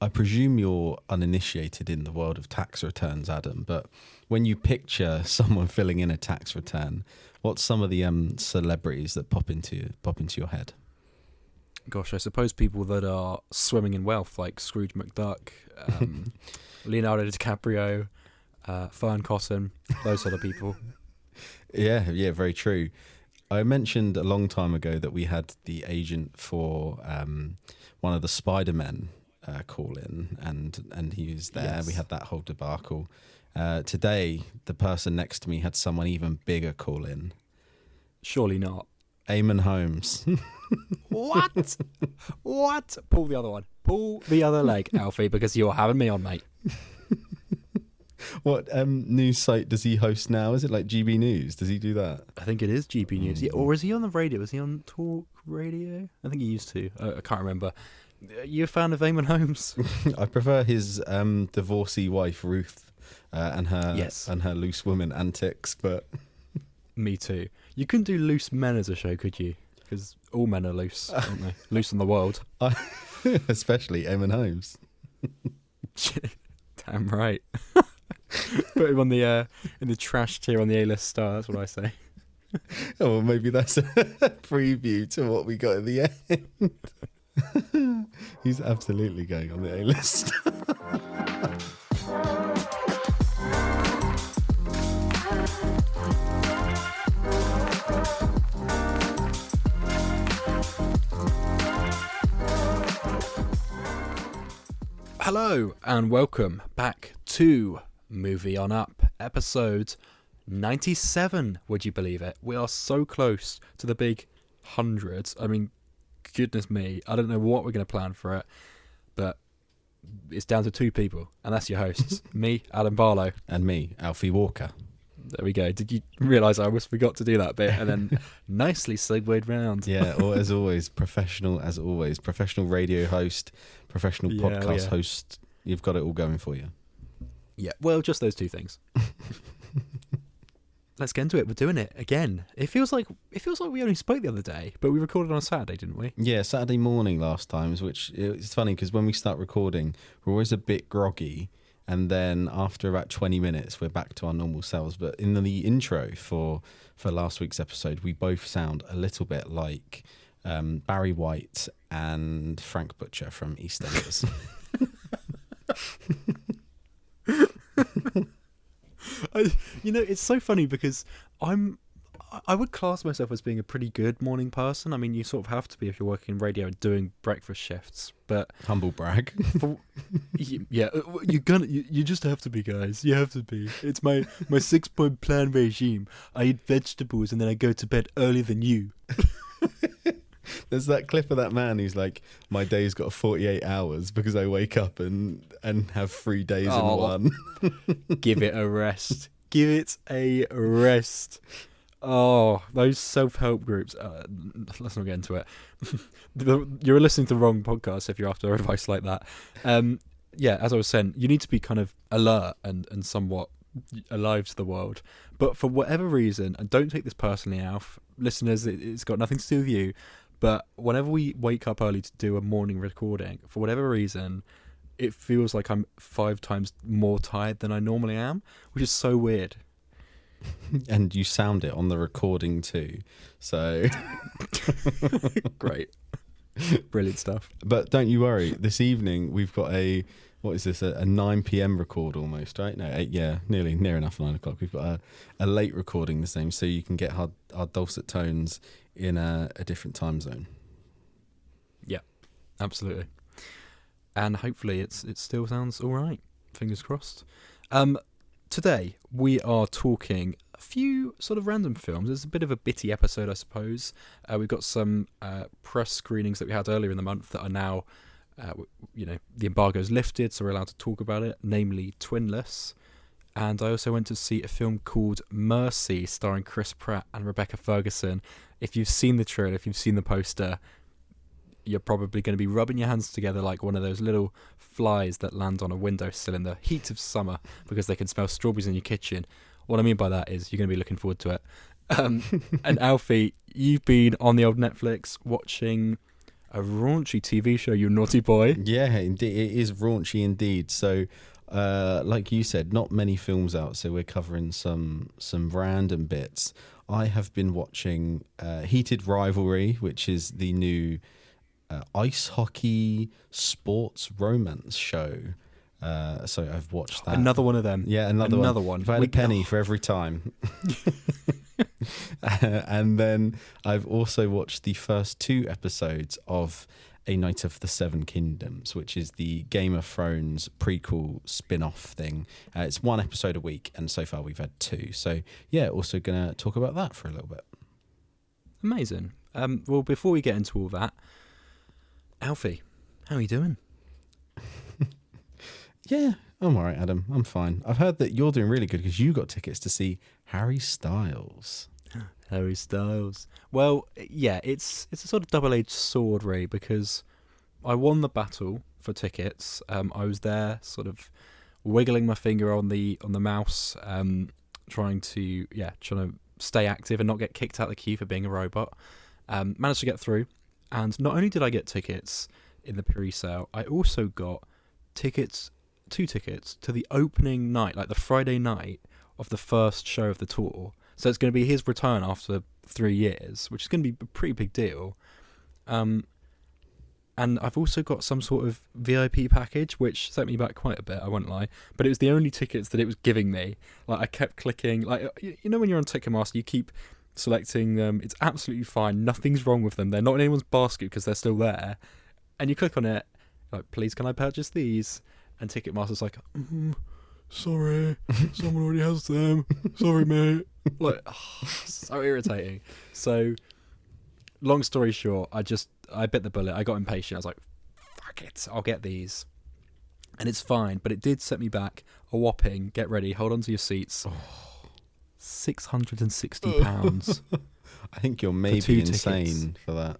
I presume you're uninitiated in the world of tax returns, Adam, but when you picture someone filling in a tax return, what's some of the celebrities that pop into your head? Gosh, I suppose people that are swimming in wealth, like Scrooge McDuck, Leonardo DiCaprio, Fern Cotton, those sort of people. Yeah, very true. I mentioned a long time ago that we had the agent for one of the Spider-Men call in, and he was there. Yes. We had that whole debacle. Today, the person next to me had someone even bigger call in. Surely not. Eamonn Holmes. What? What? Pull the other one. Pull the other leg, Alfie, because you're having me on, mate. What news site does he host now? Is it like GB News? Does he do that? I think it is GB News. Yeah, or is he on the radio? Is he on Talk Radio? I think he used to. I can't remember. You a fan of Eamonn Holmes? I prefer his divorcee wife Ruth and her loose woman antics, but me too. You couldn't do loose men as a show, could you? Because all men are loose, aren't they? Loose in the world. Especially Eamonn Holmes. Damn right. Put him on the in the trash tier on the A-list star. That's what I say. Oh, well, maybe that's a preview to what we got at the end. He's absolutely going on the A-list. Hello and welcome back to Movie On Up, episode 97. Would you believe it? We are so close to the big 100. I mean, goodness me, I don't know what we're going to plan for it, but it's down to two people, and that's your hosts, me, Adam Barlow, and me, Alfie Walker. There we go. Did you realise I almost forgot to do that bit and then nicely segued round? Yeah, or as always, professional radio host, professional podcast host. You've got it all going for you. Yeah, well, just those two things. Let's get into it. We're doing it again. It feels like we only spoke the other day, but we recorded on a Saturday, didn't we? Yeah, Saturday morning last time, which it's funny because when we start recording, we're always a bit groggy. And then after about 20 minutes, we're back to our normal selves. But in the intro for last week's episode, we both sound a little bit like Barry White and Frank Butcher from EastEnders. It's so funny because I would class myself as being a pretty good morning person. I mean, you sort of have to be if you're working in radio and doing breakfast shifts. But humble brag. You just have to be, guys. You have to be. It's my 6-point plan regime. I eat vegetables and then I go to bed earlier than you. There's that clip of that man who's like, my day's got 48 hours because I wake up and have 3 days in one. Give it a rest. Give it a rest. Oh, those self-help groups. Let's not get into it. You're listening to the wrong podcast if you're after advice like that. As I was saying, you need to be kind of alert and somewhat alive to the world. But for whatever reason, and don't take this personally, Alf, listeners, it's got nothing to do with you, but whenever we wake up early to do a morning recording, for whatever reason, it feels like I'm 5 times more tired than I normally am, which is so weird. And you sound it on the recording too, so great, brilliant stuff. But don't you worry, this evening we've got a 9 p.m. record almost, right? No, 8, near enough 9 o'clock. We've got a late recording the same, so you can get our dulcet tones in a different time zone. Yeah, absolutely. And hopefully it still sounds all right. Fingers crossed. Today, we are talking a few sort of random films. It's a bit of a bitty episode, I suppose. We've got some press screenings that we had earlier in the month that are now, the embargo's lifted, so we're allowed to talk about it, namely Twinless. And I also went to see a film called Mercy, starring Chris Pratt and Rebecca Ferguson. If you've seen the trailer, if you've seen the poster, you're probably going to be rubbing your hands together like one of those little flies that land on a windowsill in the heat of summer because they can smell strawberries in your kitchen. What I mean by that is you're going to be looking forward to it. And Alfie, you've been on the old Netflix watching a raunchy TV show, you naughty boy. Yeah, indeed, it is raunchy indeed. So, like you said, not many films out, so we're covering some random bits. I have been watching Heated Rivalry, which is the new ice hockey sports romance show. So I've watched that. Another one of them. Yeah, another one. If I had a penny for every time. And then I've also watched the first 2 episodes of A Night of the Seven Kingdoms, which is the Game of Thrones prequel spin-off thing. It's 1 episode a week, and so far we've had 2. So yeah, also going to talk about that for a little bit. Amazing. Well, before we get into all that, Alfie, how are you doing? Yeah, I'm all right, Adam. I'm fine. I've heard that you're doing really good because you got tickets to see Harry Styles. Harry Styles. Well, yeah, it's a sort of double-edged sword, really, because I won the battle for tickets. I was there, sort of wiggling my finger on the mouse, trying to stay active and not get kicked out of the queue for being a robot. Managed to get through, and not only did I get tickets in the pre-sale, I also got 2 tickets to the opening night, like the Friday night of the first show of the tour. So it's going to be his return after 3 years, which is going to be a pretty big deal. And I've also got some sort of VIP package, which set me back quite a bit, I won't lie. But it was the only tickets that it was giving me. Like, I kept clicking. Like, you know when you're on Ticketmaster, you keep selecting them. It's absolutely fine. Nothing's wrong with them. They're not in anyone's basket because they're still there. And you click on it, like, please can I purchase these? And Ticketmaster's like, sorry, someone already has them. Sorry, mate. Like, so irritating. So, long story short, I bit the bullet. I got impatient. I was like, fuck it, I'll get these. And it's fine, but it did set me back a whopping, get ready, hold on to your seats, £660. I think you're maybe insane for that.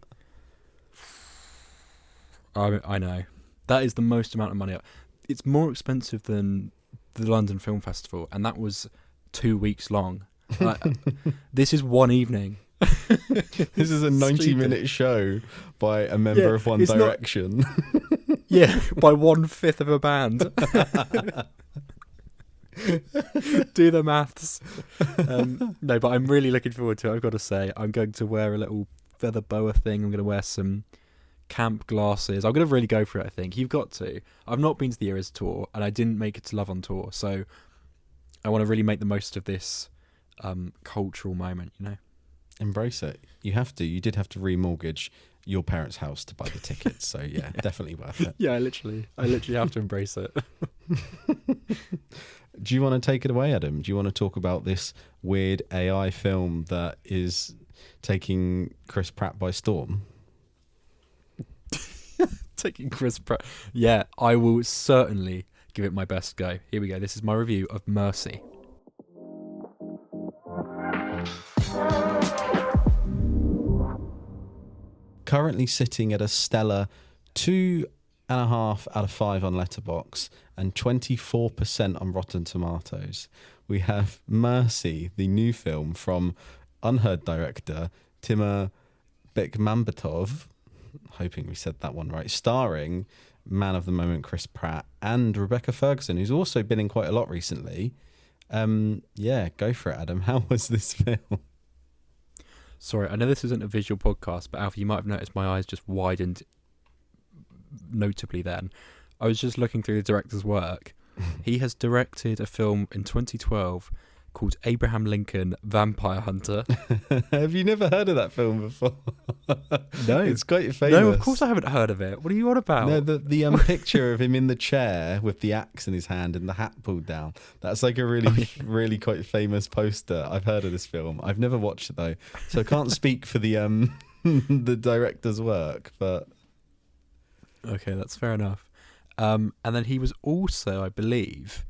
I know. That is the most amount of money. It's more expensive than the London Film Festival, and that was 2 weeks long. This is one evening. This is a 90-minute show by a member of One Direction. Yeah, by 1/5 of a band. Do the maths. No, but I'm really looking forward to it, I've got to say. I'm going to wear a little feather boa thing. I'm going to wear some camp glasses. I'm going to really go for it, I think. You've got to. I've not been to the Eras tour, and I didn't make it to Love on Tour, so I want to really make the most of this cultural moment, you know? Embrace it. You have to. You did have to remortgage your parents' house to buy the tickets, so yeah, definitely worth it. Yeah, I literally have to embrace it. Do you want to take it away, Adam? Do you want to talk about this weird AI film that is taking Chris Pratt by storm? Taking Chris Pratt. Yeah, I will certainly give it my best go. Here we go. This is my review of Mercy. Currently sitting at a stellar 2.5 out of 5 on Letterboxd and 24% on Rotten Tomatoes. We have Mercy, the new film from unheard director Timur Bekmambetov, hoping we said that one right, starring man of the moment Chris Pratt and Rebecca Ferguson, who's also been in quite a lot recently. Yeah, go for it, Adam. How was this film? Sorry, I know this isn't a visual podcast, but Alfie, you might have noticed my eyes just widened notably then. I was just looking through the director's work. He has directed a film in 2012 called Abraham Lincoln Vampire Hunter. Have you never heard of that film before? No. It's quite famous. No, of course I haven't heard of it. What are you on about? No, the picture of him in the chair with the axe in his hand and the hat pulled down. That's like a really quite famous poster. I've heard of this film. I've never watched it though, so I can't speak for the the director's work. But okay, that's fair enough. And then he was also, I believe,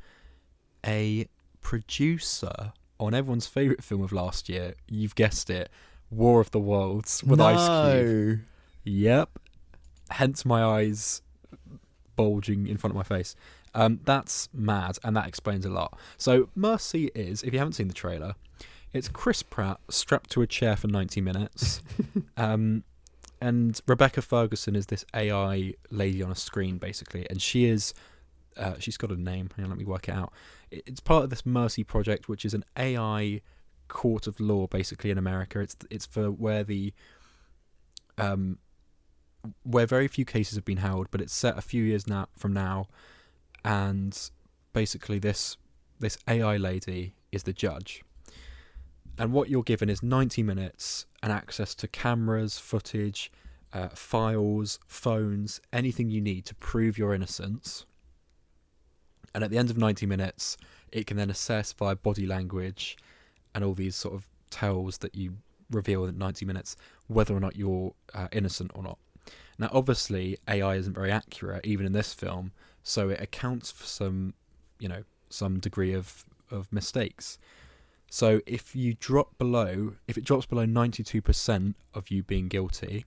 a producer on everyone's favourite film of last year. You've guessed it, War of the Worlds with Ice Cube. Yep. Hence my eyes bulging in front of my face. That's mad, and that explains a lot. So Mercy is, if you haven't seen the trailer, it's Chris Pratt strapped to a chair for 90 minutes. And Rebecca Ferguson is this AI lady on a screen, basically, and she's got a name. Hang on, let me work it out. It's part of this Mercy Project, which is an AI court of law, basically, in America. It's for where very few cases have been held, but it's set a few years from now, and basically this AI lady is the judge. And what you're given is 90 minutes and access to cameras, footage, files, phones, anything you need to prove your innocence. And at the end of 90 minutes, it can then assess via body language and all these sort of tells that you reveal in 90 minutes whether or not you're innocent or not. Now, obviously, AI isn't very accurate, even in this film, so it accounts for some degree of mistakes. So if it drops below 92% of you being guilty,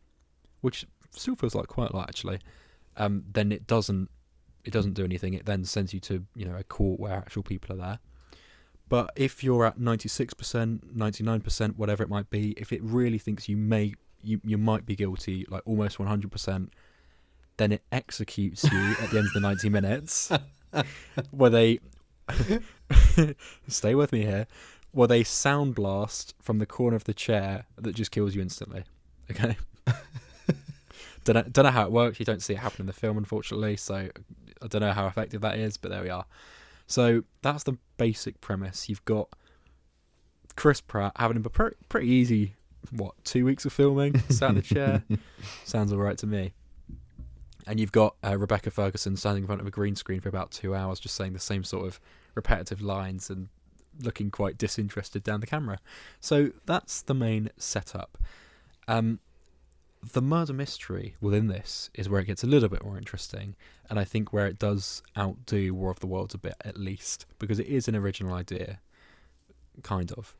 which still feels like quite a lot actually, then it doesn't do anything. It then sends you to a court where actual people are there. But if you're at 96%, 99%, whatever it might be, if it really thinks you might be guilty, like almost 100%, then it executes you at the end of the 90 minutes, where they stay with me here. Well, they sound blast from the corner of the chair that just kills you instantly. Okay. Don't know how it works. You don't see it happen in the film, unfortunately. So I don't know how effective that is, but there we are. So that's the basic premise. You've got Chris Pratt having a pretty easy, 2 weeks of filming, sat in the chair. Sounds all right to me. And you've got Rebecca Ferguson standing in front of a green screen for about 2 hours, just saying the same sort of repetitive lines and looking quite disinterested down the camera. So that's the main setup. The murder mystery within this is where it gets a little bit more interesting, and I think where it does outdo War of the Worlds a bit, at least, because it is an original idea, kind of.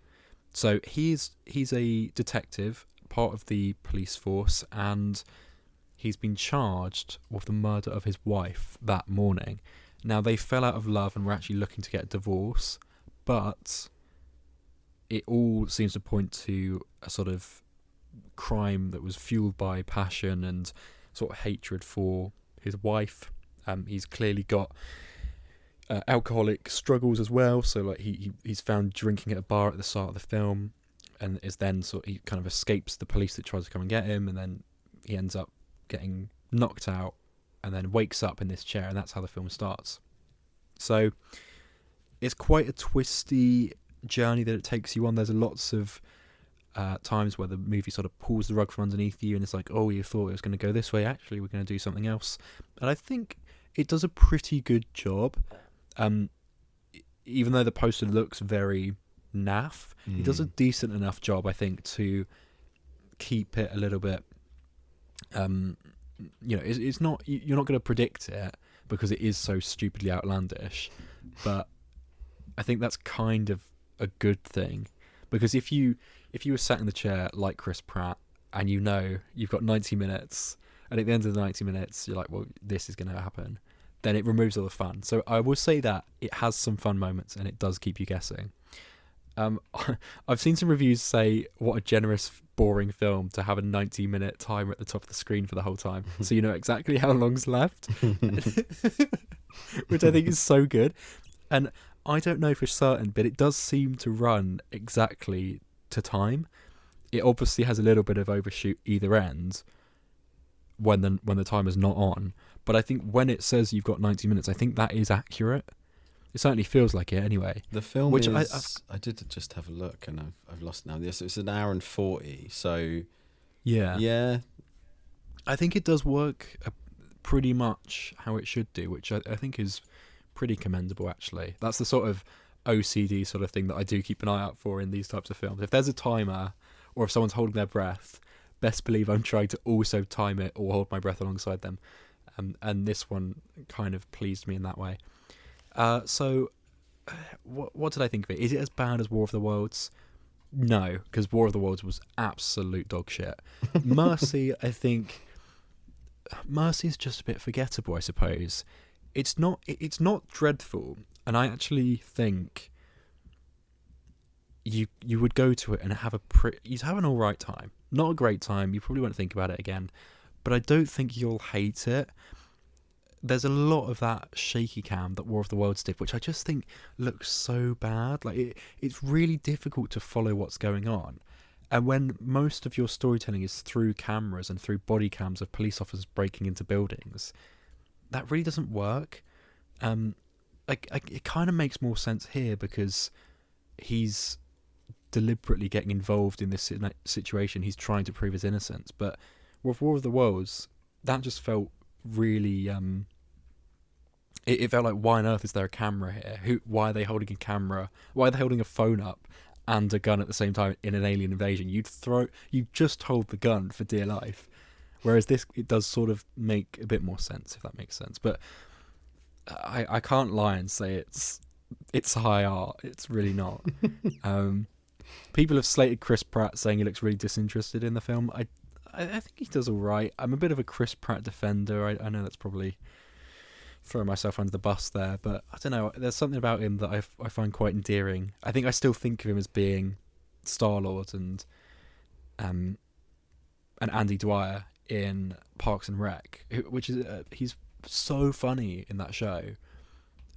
So he's a detective, part of the police force, and he's been charged with the murder of his wife that morning. Now, they fell out of love and were actually looking to get a divorce, but it all seems to point to a sort of crime that was fueled by passion and sort of hatred for his wife. He's clearly got alcoholic struggles as well, so like he's found drinking at a bar at the start of the film, and is then he kind of escapes the police that tries to come and get him, and then he ends up getting knocked out and then wakes up in this chair, and that's how the film starts. So it's quite a twisty journey that it takes you on. There's lots of times where the movie sort of pulls the rug from underneath you, and it's like, oh, you thought it was going to go this way, actually we're going to do something else. And I think it does a pretty good job, even though the poster looks very naff. It does a decent enough job, I think, to keep it a little bit it's not, you're not going to predict it because it is so stupidly outlandish, but I think that's kind of a good thing, because if you were sat in the chair like Chris Pratt and you've got 90 minutes, and at the end of the 90 minutes you're like, well, this is going to happen, then it removes all the fun. So I will say that it has some fun moments and it does keep you guessing. I've seen some reviews say what a generous, boring film to have a 90-minute timer at the top of the screen for the whole time, so you know exactly how long's left, which I think is so good. And I don't know for certain, but it does seem to run exactly to time. It obviously has a little bit of overshoot either end when the timer's not on, but I think when it says you've got 90 minutes, I think that is accurate. It certainly feels like it anyway. The film I did just have a look, and I've lost now. Yes, it's an hour and 40. So yeah, I think it does work pretty much how it should do, which I think is pretty commendable, actually. That's the sort of OCD sort of thing that I do keep an eye out for in these types of films. If there's a timer, or if someone's holding their breath, best believe I'm trying to also time it or hold my breath alongside them. And this one kind of pleased me in that way. So what did I think of it? Is it as bad as War of the Worlds? No, because War of the Worlds was absolute dog shit. Mercy, I think Mercy is just a bit forgettable, I suppose. It's not dreadful, and I actually think you would go to it and you'd have an all right time. Not a great time. You probably won't think about it again, but I don't think you'll hate it. There's a lot of that shaky cam that War of the Worlds did, which I just think looks so bad. Like it's really difficult to follow what's going on. And when most of your storytelling is through cameras and through body cams of police officers breaking into buildings, that really doesn't work. It kind of makes more sense here because he's deliberately getting involved in this situation. He's trying to prove his innocence. But with War of the Worlds, that just felt really... It felt like, why on earth is there a camera here? Why are they holding a camera? Why are they holding a phone up and a gun at the same time in an alien invasion? You just hold the gun for dear life. Whereas this, it does sort of make a bit more sense, if that makes sense. But I can't lie and say it's high art. It's really not. People have slated Chris Pratt, saying he looks really disinterested in the film. I think he does all right. I'm a bit of a Chris Pratt defender. I know that's probably throwing myself under the bus there, but I don't know. There's something about him that I find quite endearing. I think I still think of him as being Star-Lord and Andy Dwyer in Parks and Rec, which is he's so funny in that show.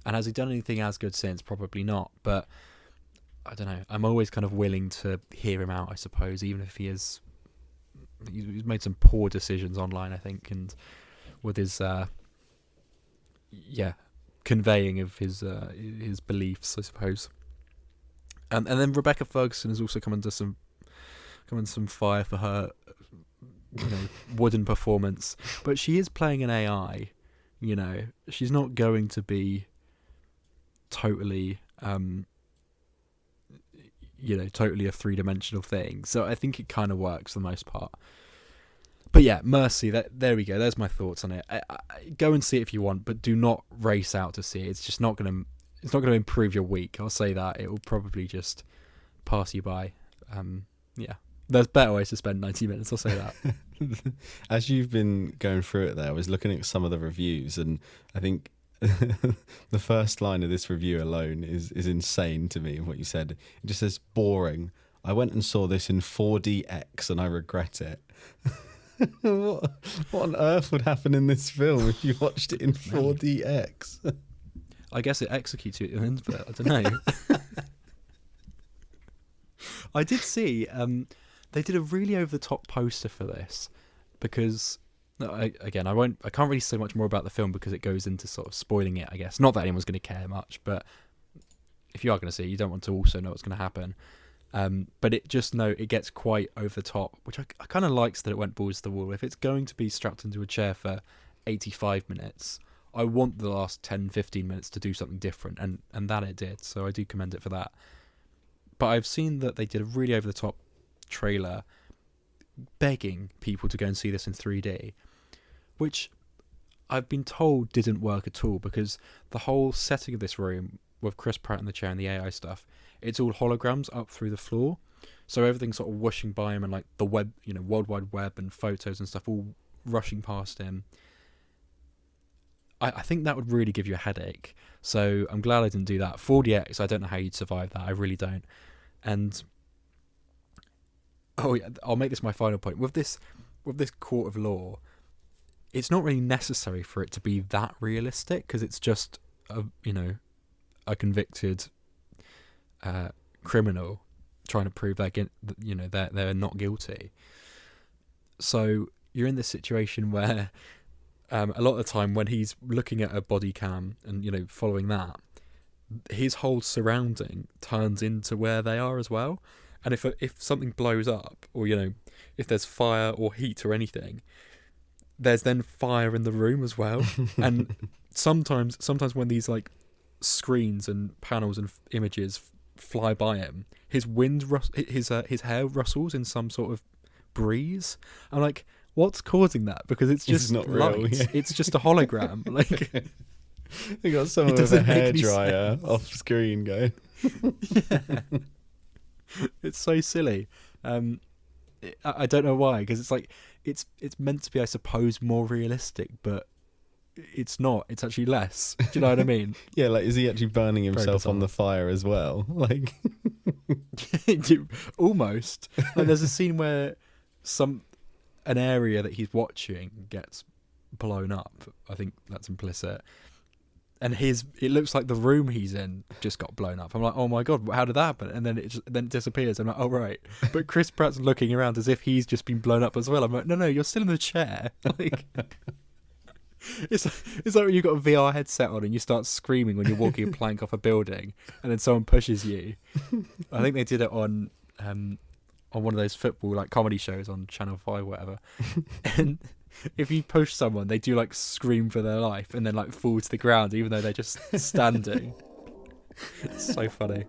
And has he done anything as good since? Probably not. But I don't know. I'm always kind of willing to hear him out, I suppose, even if he's made some poor decisions online, I think, and with his conveying of his beliefs, I suppose. And then Rebecca Ferguson has also come under some fire for her wooden performance, but she is playing an AI. She's not going to be totally totally a three-dimensional thing. So I think it kind of works for the most part. But yeah, Mercy, there we go. There's my thoughts on it. I go and see it if you want, but do not race out to see it. It's just not going to improve your week. I'll say that. It will probably just pass you by. There's better ways to spend 90 minutes, I'll say that. As you've been going through it there, I was looking at some of the reviews, and I think the first line of this review alone is insane to me. What you said, it just says boring. I went and saw this in 4DX and I regret it. What on earth would happen in this film if you watched it in 4DX? I guess it executes you at the end, but I don't know. I did see they did a really over the top poster for this because I can't really say much more about the film because it goes into sort of spoiling it, I guess. Not that anyone's going to care much, but if you are going to see it, you don't want to also know what's going to happen. But it gets quite over the top, which I kind of likes that it went balls to the wall. If it's going to be strapped into a chair for 85 minutes, I want the last 10-15 minutes to do something different, and that it did, so I do commend it for that. But I've seen that they did a really over the top trailer begging people to go and see this in 3D, which I've been told didn't work at all because the whole setting of this room with Chris Pratt in the chair and the AI stuff, it's all holograms up through the floor, so everything's sort of whooshing by him and like the web, World Wide Web and photos and stuff all rushing past him. I think that would really give you a headache, so I'm glad I didn't do that. 4DX, I don't know how you'd survive that, I really don't. And I'll make this my final point. With this court of law, it's not really necessary for it to be that realistic because it's just a convicted criminal trying to prove they're not guilty. So you're in this situation where a lot of the time when he's looking at a body cam and following that, his whole surrounding turns into where they are as well. And if something blows up, or if there's fire or heat or anything, there's then fire in the room as well. And sometimes when these like screens and panels and images fly by him, his hair rustles in some sort of breeze. I'm like, what's causing that? Because it's just not real. Yeah. It's just a hologram. Like they got someone with a hairdryer off screen going. Yeah. It's so silly. I don't know why, because it's like it's meant to be, I suppose, more realistic, but it's not. It's actually less. Do you know what I mean? Yeah, like is he actually burning himself on the fire as well? Like almost. Like there's a scene where an area that he's watching gets blown up. I think that's implicit. And it looks like the room he's in just got blown up. I'm like, oh my God, how did that happen? And then it disappears. I'm like, oh right. But Chris Pratt's looking around as if he's just been blown up as well. I'm like, no, you're still in the chair. Like, it's like when you've got a VR headset on and you start screaming when you're walking a plank off a building, and then someone pushes you. I think they did it on one of those football like comedy shows on Channel 5 or whatever. And if you push someone, they do like scream for their life and then like fall to the ground even though they're just standing. It's so funny.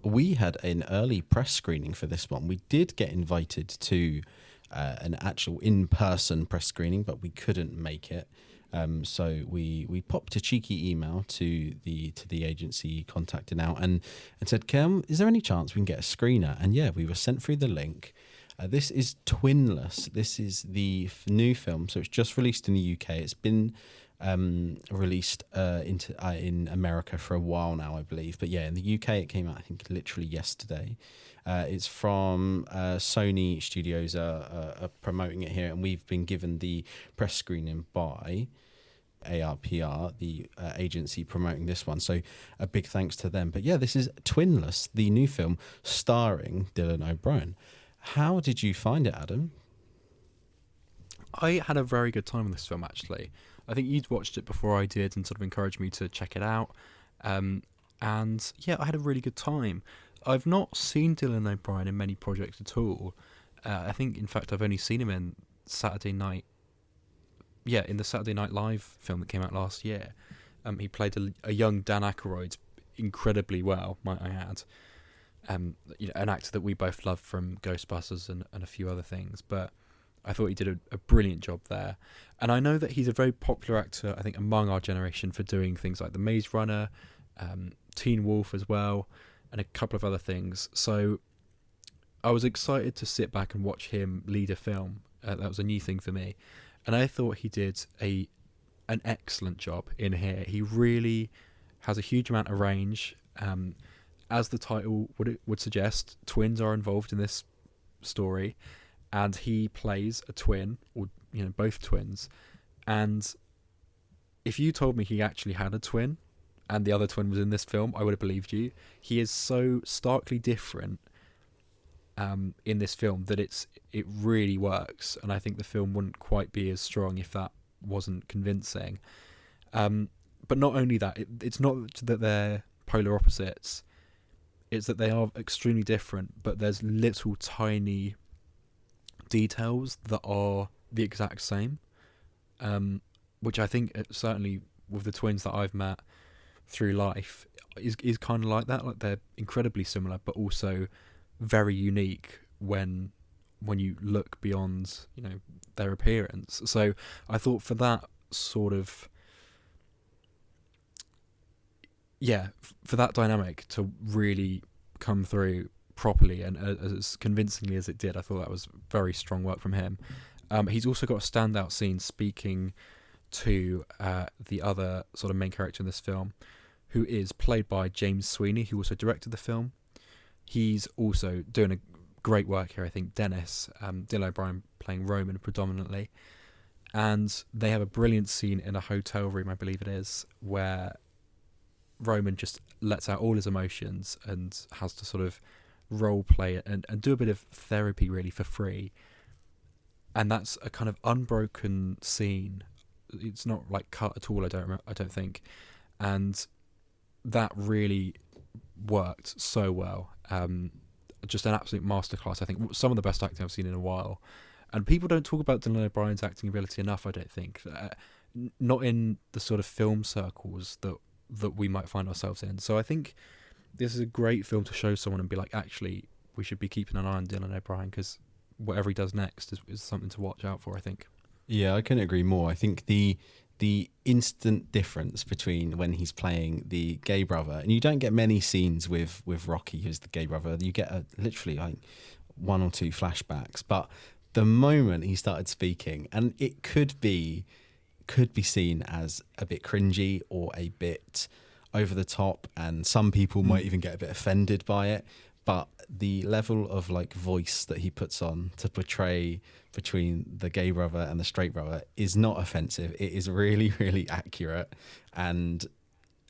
We had an early press screening for this one. We did get invited to an actual in-person press screening, but we couldn't make it. So we popped a cheeky email to the agency contacting out and said, is there any chance we can get a screener? And yeah, we were sent through the link. This is Twinless. This is the new film. So it's just released in the UK. It's been released in America for a while now, I believe. But yeah, in the UK it came out, I think, literally yesterday. It's from Sony Studios are promoting it here, and we've been given the press screening by ARPR, the agency promoting this one. So a big thanks to them. But yeah, this is Twinless, the new film starring Dylan O'Brien. How did you find it, Adam? I had a very good time with this film, actually. I think you'd watched it before I did and sort of encouraged me to check it out. And yeah, I had a really good time. I've not seen Dylan O'Brien in many projects at all. I think, in fact, I've only seen him in Saturday Night. Yeah, in the Saturday Night Live film that came out last year. He played a young Dan Aykroyd incredibly well, might I add. An actor that we both love from Ghostbusters and a few other things. But I thought he did a brilliant job there. And I know that he's a very popular actor, I think, among our generation for doing things like The Maze Runner, Teen Wolf as well, and a couple of other things. So I was excited to sit back and watch him lead a film. That was a new thing for me. And I thought he did an excellent job in here. He really has a huge amount of range. As the title would suggest, twins are involved in this story. And he plays a twin, or both twins. And if you told me he actually had a twin and the other twin was in this film, I would have believed you. He is so starkly different in this film that it really works. And I think the film wouldn't quite be as strong if that wasn't convincing. But not only that, it's not that they're polar opposites. It's that they are extremely different, but there's little tiny details that are the exact same, which I think certainly with the twins that I've met through life is kind of like that. Like, they're incredibly similar, but also very unique when you look beyond their appearance. So I thought for that sort of for that dynamic to really come through properly and as convincingly as it did, I thought that was very strong work from him. He's also got a standout scene speaking to the other sort of main character in this film, who is played by James Sweeney, who also directed the film. He's also doing a great work here, I think. Dennis, Dylan O'Brien playing Roman predominantly. And they have a brilliant scene in a hotel room, I believe it is, where Roman just lets out all his emotions and has to sort of role play it and do a bit of therapy really for free. And that's a kind of unbroken scene. It's not like cut at all, I don't think. And that really worked so well. Just an absolute masterclass. I think some of the best acting I've seen in a while. And people don't talk about Dylan O'Brien's acting ability enough, I don't think. Not in the sort of film circles that we might find ourselves in. So I think this is a great film to show someone and be like, actually, we should be keeping an eye on Dylan O'Brien, because whatever he does next is something to watch out for, I think. Yeah, I couldn't agree more. I think the instant difference between when he's playing the gay brother, and you don't get many scenes with Rocky, who's the gay brother. You get literally like one or two flashbacks, but the moment he started speaking, and it could be seen as a bit cringy or a bit over the top, and some people might even get a bit offended by it. But the level of like voice that he puts on to portray between the gay brother and the straight brother is not offensive. It is really, really accurate, and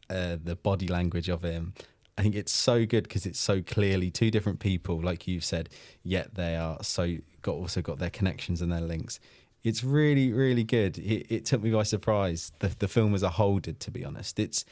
the body language of him, I think it's so good because it's so clearly two different people, like you've said, yet they are also got their connections and their links. It's really, really good. It took me by surprise. The film as a whole did, to be honest. It's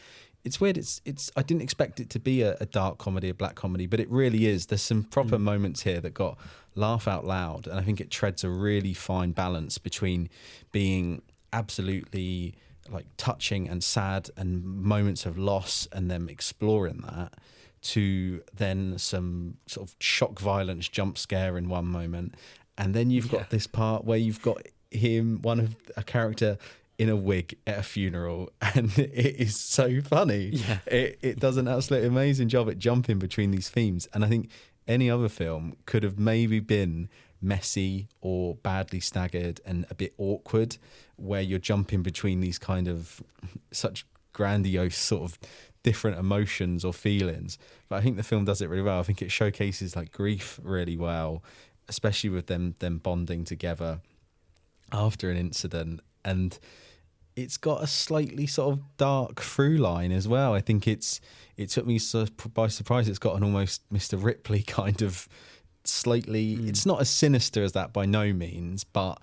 weird. It's I didn't expect it to be a dark comedy, a black comedy, but it really is. There's some proper moments here that got laugh out loud, and I think it treads a really fine balance between being absolutely like touching and sad and moments of loss and them exploring that, to then some sort of shock violence jump scare in one moment, and then you've got this part where you've got a character in a wig at a funeral, and it is so funny. It does an absolutely amazing job at jumping between these themes, and I think any other film could have maybe been messy or badly staggered and a bit awkward, where you're jumping between these kind of such grandiose sort of different emotions or feelings. But I think the film does it really well. I think it showcases like grief really well, especially with them bonding together after an incident, and it's got a slightly sort of dark through line as well. I think it took me by surprise. It's got an almost Mr. Ripley kind of slightly, it's not as sinister as that by no means, but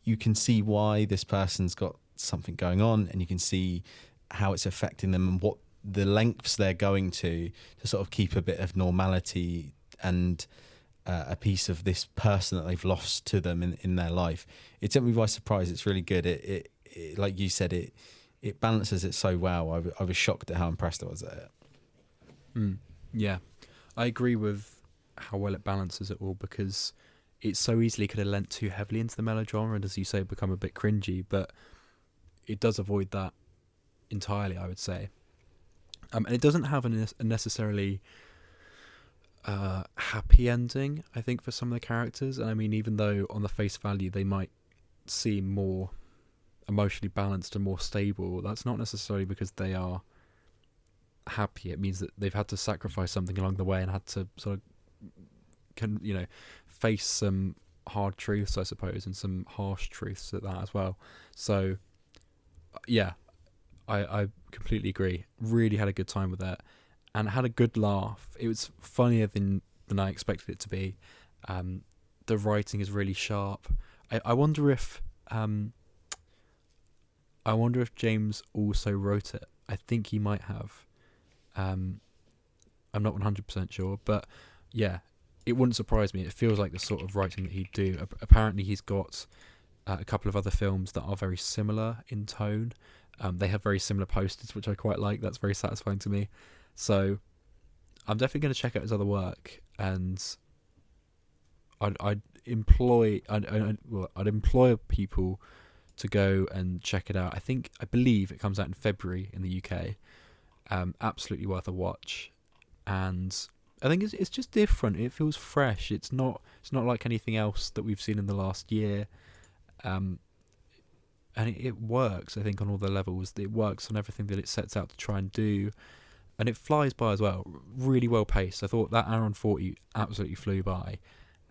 you can see why this person's got something going on, and you can see how it's affecting them and what the lengths they're going to sort of keep a bit of normality and a piece of this person that they've lost to them in their life. It took me by surprise. It's really good. It like you said, it balances it so well. I was shocked at how impressed I was at it. Yeah, I agree with how well it balances it all, because it so easily could have lent too heavily into the melodrama and, as you say, become a bit cringy, but it does avoid that entirely, I would say. And it doesn't have a necessarily happy ending, I think, for some of the characters. And I mean, even though on the face value they might seem more emotionally balanced and more stable, that's not necessarily because they are happy. It means that they've had to sacrifice something along the way and had to sort of face some hard truths, I suppose, and some harsh truths at that as well. So yeah, I completely agree. Really had a good time with that, and had a good laugh. It was funnier than I expected it to be. The writing is really sharp. I wonder if James also wrote it. I think he might have. I'm not 100% sure, but yeah, it wouldn't surprise me. It feels like the sort of writing that he'd do. Apparently he's got a couple of other films that are very similar in tone. They have very similar posters, which I quite like. That's very satisfying to me. So I'm definitely going to check out his other work, and I'd employ people to go and check it out. I believe it comes out in February in the UK. Absolutely worth a watch, and I think it's just different. It feels fresh. It's not like anything else that we've seen in the last year, and it works. I think on all the levels. It works on everything that it sets out to try and do, and it flies by as well. Really well paced. I thought that hour and 40 absolutely flew by,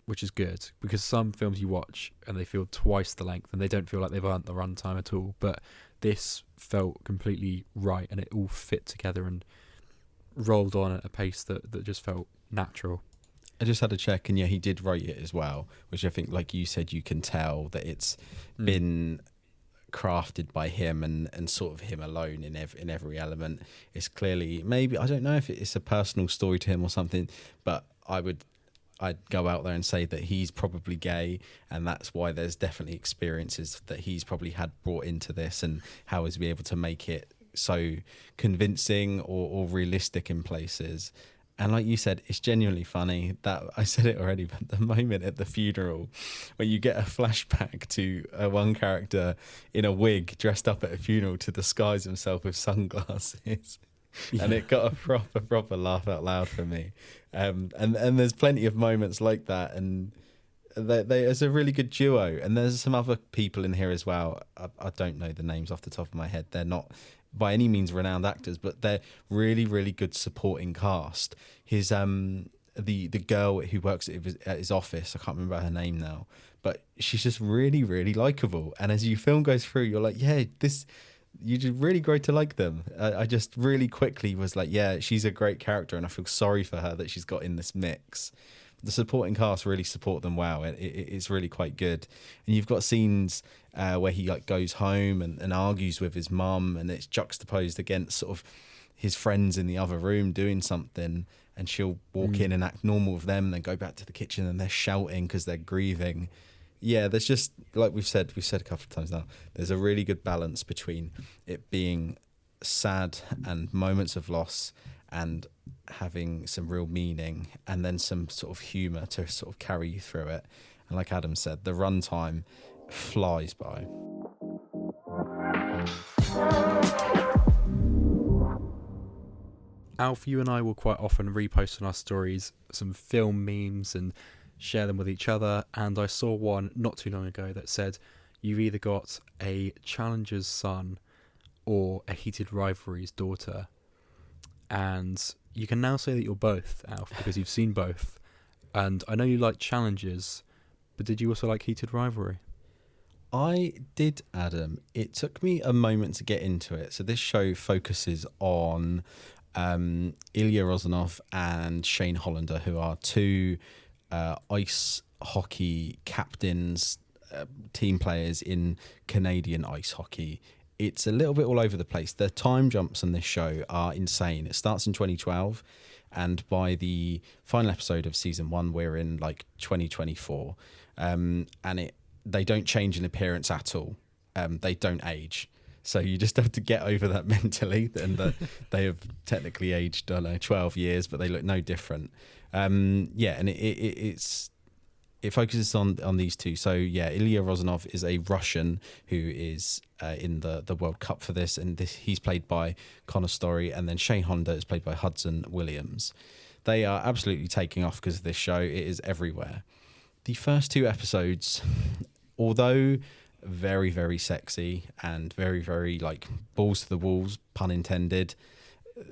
which is good, because some films you watch and they feel twice the length and they don't feel like they've earned the runtime at all. But this felt completely right, and it all fit together and rolled on at a pace that just felt natural. I just had a check, and yeah, he did write it as well, which I think, like you said, you can tell that it's been crafted by him and sort of him alone in every element. It's clearly, maybe, I don't know if it's a personal story to him or something, but I'd go out there and say that he's probably gay, and that's why there's definitely experiences that he's probably had brought into this, and how he's been able to make it so convincing or realistic in places. And like you said, it's genuinely funny. That I said it already, but the moment at the funeral where you get a flashback to one character in a wig dressed up at a funeral to disguise himself with sunglasses. Yeah. And it got a proper laugh out loud for me. And there's plenty of moments like that. And It's a really good duo, and there's some other people in here as well. I don't know the names off the top of my head. They're not by any means renowned actors, but they're really, really good supporting cast. His the girl who works at his office, I can't remember her name now, but she's just really, really likable. And as your film goes through, you're like, yeah, you just really grow to like them. I just really quickly was like, yeah, she's a great character, and I feel sorry for her that she's got in this mix. The supporting cast really support them well. It's really quite good. And you've got scenes where he like goes home and argues with his mum, and it's juxtaposed against sort of his friends in the other room doing something, and she'll walk in and act normal with them, and then go back to the kitchen and they're shouting because they're grieving. Yeah, there's just, like we've said a couple of times now, there's a really good balance between it being sad and moments of loss and having some real meaning, and then some sort of humour to sort of carry you through it. And like Adam said, the runtime flies by. Alf, you and I will quite often repost on our stories some film memes and share them with each other, and I saw one not too long ago that said you've either got a challenger's son or a heated rivalry's daughter, and you can now say that you're both, Alf, because you've seen both. And I know you like challenges, but did you also like heated rivalry? I did, Adam. It took me a moment to get into it. So this show focuses on Ilya Rozanov and Shane Hollander, who are two ice hockey captains, team players in Canadian ice hockey. It's a little bit all over the place. The time jumps on this show are insane. It starts in 2012, and by the final episode of season 1, we're in like 2024, and they don't change in appearance at all. They don't age. So you just have to get over that mentally, and that they have technically aged, I don't know, 12 years, but they look no different. And it focuses on these two. So yeah, Ilya Rozanov is a Russian who is in the World Cup for this, and he's played by Connor Story, and then Shane Honda is played by Hudson Williams. They are absolutely taking off because of this show. It is everywhere. The first 2 episodes, although very, very sexy and very, very like balls to the walls, pun intended,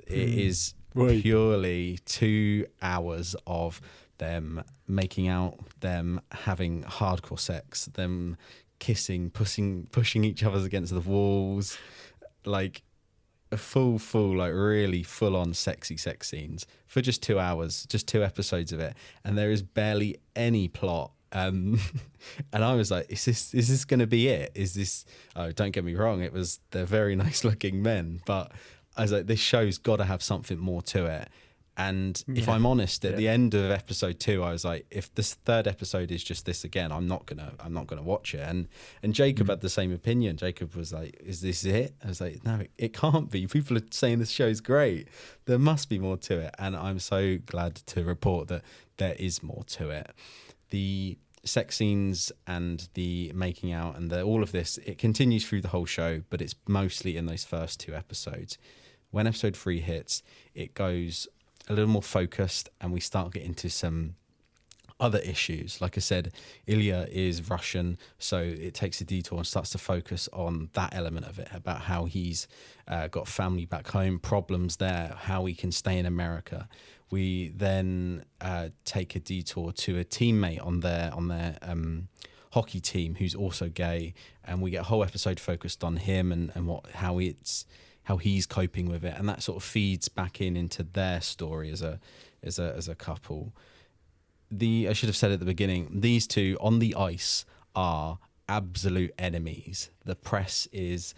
it is purely 2 hours of them making out, them having hardcore sex, them kissing, pushing each other against the walls, like a full, like really full on sexy sex scenes for just 2 hours, just 2 episodes of it. And there is barely any plot. And I was like, is this going to be it? Is this, oh, don't get me wrong, they're very nice looking men, but I was like, this show's got to have something more to it. And if I'm honest, at the end of episode 2, I was like, if this 3rd episode is just this again, I'm not gonna watch it. And Jacob had the same opinion. Jacob was like, is this it? I was like, no, it can't be. People are saying this show's great. There must be more to it. And I'm so glad to report that there is more to it. The sex scenes and the making out and all of this, it continues through the whole show, but it's mostly in those first 2 episodes. When episode 3 hits, it goes a little more focused, and we start getting to some other issues. Like I said, Ilya is Russian, so it takes a detour and starts to focus on that element of it, about how he's got family back home, problems there, how he can stay in America. We then take a detour to a teammate on their hockey team who's also gay, and we get a whole episode focused on him and how he's coping with it, and that sort of feeds back into their story as a couple. I should have said at the beginning, these two on the ice are absolute enemies. The press is,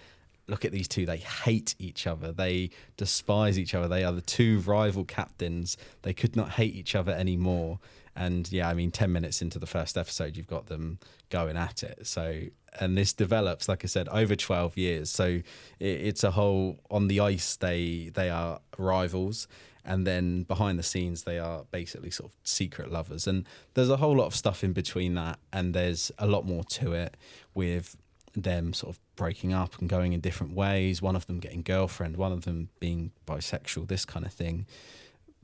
look at these two, they hate each other, they despise each other, they are the 2 rival captains, they could not hate each other anymore. And yeah, I mean, 10 minutes into the first episode, you've got them going at it. So, and this develops, like I said, over 12 years. So it's a whole, on the ice, they are rivals. And then behind the scenes, they are basically sort of secret lovers. And there's a whole lot of stuff in between that. And there's a lot more to it, with them sort of breaking up and going in different ways. One of them getting girlfriend, one of them being bisexual, this kind of thing.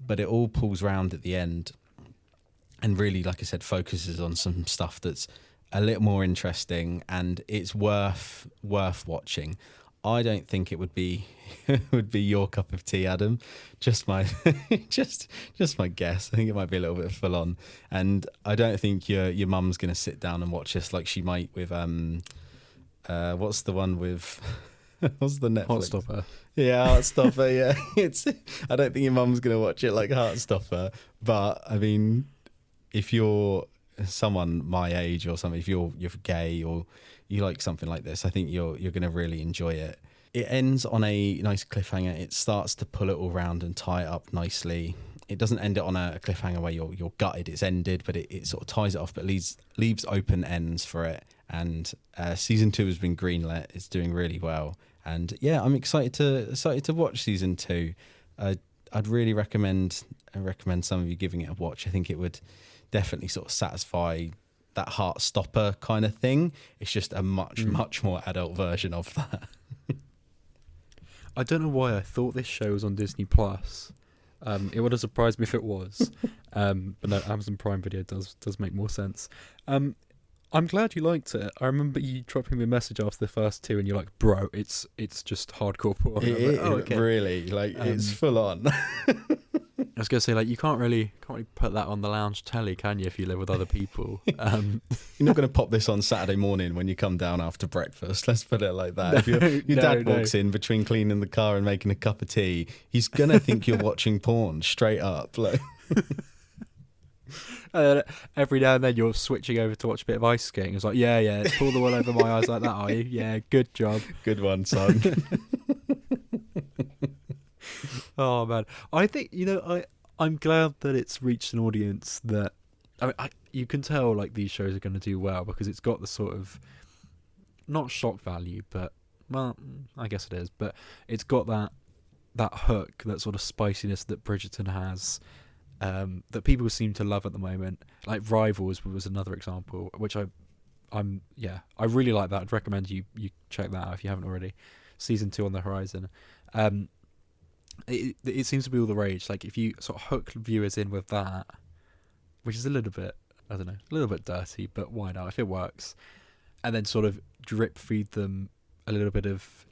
But it all pulls round at the end. and really, like I said, focuses on some stuff that's a little more interesting, and it's worth watching. I don't think it would be would be your cup of tea, Adam. Just my just my guess. I think it might be a little bit full on, and I don't think your mum's going to sit down and watch this like she might with what's the one with what's the Netflix? Heartstopper. Yeah, Heartstopper. Yeah, I don't think your mum's going to watch it like Heartstopper, but I mean, if you're someone my age or something, if you're gay or you like something like this, I think you're going to really enjoy it. It ends on a nice cliffhanger. It starts to pull it all round and tie it up nicely. It doesn't end it on a cliffhanger where you're gutted it's ended, but it sort of ties it off, but leaves open ends for it. And season 2 has been greenlit. It's doing really well, and yeah, I'm excited to watch season 2. I'd really recommend some of you giving it a watch. I think it would definitely sort of satisfy that Heartstopper kind of thing. It's just a much more adult version of that. I don't know why I thought this show was on Disney Plus. It would have surprised me if it was. But no, Amazon Prime Video does make more sense. I'm glad you liked it. I remember you dropping me a message after the first 2 and you're like, bro, it's just hardcore porn. Really, it's full on. I was going to say, like, you can't really put that on the lounge telly, can you, if you live with other people? You're not going to pop this on Saturday morning when you come down after breakfast. Let's put it like that. If your dad walks in between cleaning the car and making a cup of tea, he's going to think you're watching porn, straight up. Like. Every now and then you're switching over to watch a bit of ice skating. It's like, yeah, pull the wool over my eyes like that, are you? Yeah, good job. Good one, son. Oh man, I think I'm glad that it's reached an audience that you can tell like these shows are going to do well because it's got the sort of not shock value, but well, I guess it is, but it's got that hook, that sort of spiciness that Bridgerton has, that people seem to love at the moment. Like Rivals was another example, which I really like that. I'd recommend you check that out if you haven't already. Season 2 on the horizon. It seems to be all the rage. Like if you sort of hook viewers in with that, which is a little bit, I don't know, a little bit dirty, but why not if it works? And then sort of drip feed them a little bit of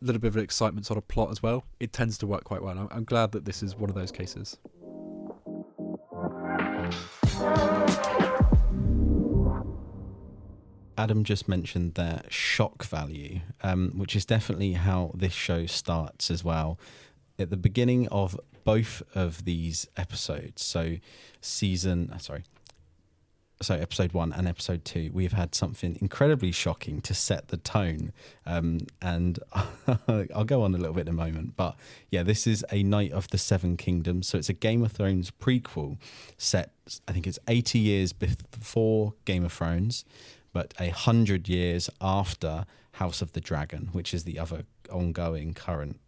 an excitement sort of plot as well. It tends to work quite well. I'm glad that this is one of those cases. Adam just mentioned their shock value, which is definitely how this show starts as well. At the beginning of both of these episodes, so episode 1 and episode 2, we've had something incredibly shocking to set the tone. And I'll go on a little bit in a moment. But yeah, this is A Night of the Seven Kingdoms. So it's a Game of Thrones prequel set, I think it's 80 years before Game of Thrones, but 100 years after House of the Dragon, which is the other ongoing current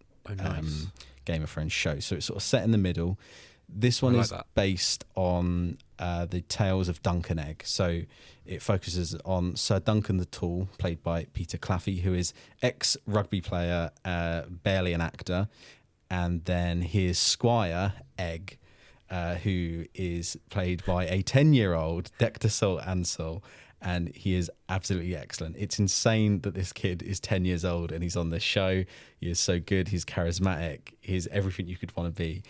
Game of Thrones show. So it's sort of set in the middle. This one is based on the tales of Dunk and Egg. So it focuses on Sir Duncan the Tall, played by Peter Claffey, who is ex-rugby player, barely an actor. And then his squire, Egg, who is played by a 10-year-old, Dector Salt Ansel. And he is absolutely excellent. It's insane that this kid is 10 years old and he's on this show. He is so good. He's charismatic. He's everything you could want to be.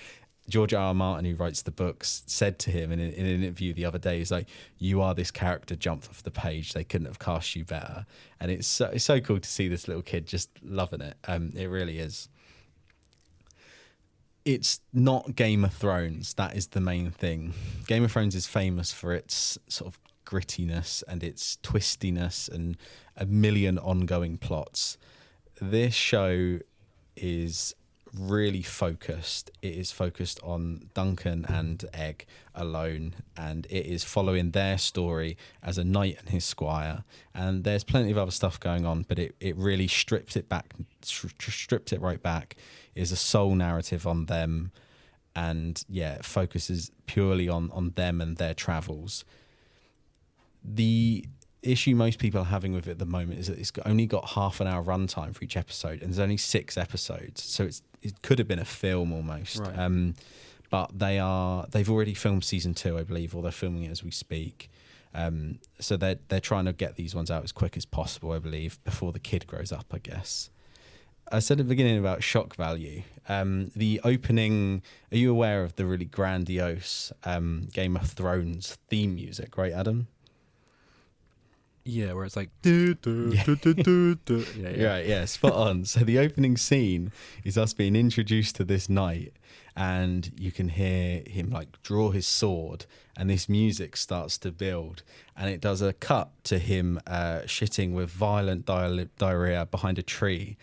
George R. Martin, who writes the books, said to him in an interview the other day, he's like, you are this character jump off the page. They couldn't have cast you better. And it's so cool to see this little kid just loving it. It really is. It's not Game of Thrones. That is the main thing. Game of Thrones is famous for its sort of grittiness and its twistiness and a million ongoing plots. This show is really focused. It is focused on Duncan and Egg alone, and it is following their story as a knight and his squire. And there's plenty of other stuff going on, but it really stripped it right back. It is a sole narrative on them, and yeah, it focuses purely on them and their travels. The issue most people are having with it at the moment is that it's only got half an hour runtime for each episode, and there's only 6 episodes, so it could have been a film almost. Right. but they've already filmed season 2, I believe, or they're filming it as we speak. So they're trying to get these ones out as quick as possible, I believe, before the kid grows up, I guess. I said at the beginning about shock value. The opening, are you aware of the really grandiose Game of Thrones theme music, right, Adam? Yeah, where it's like Yeah, right, yeah, spot on. So the opening scene is us being introduced to this knight, and you can hear him like draw his sword, and this music starts to build, and it does a cut to him shitting with violent diarrhea behind a tree,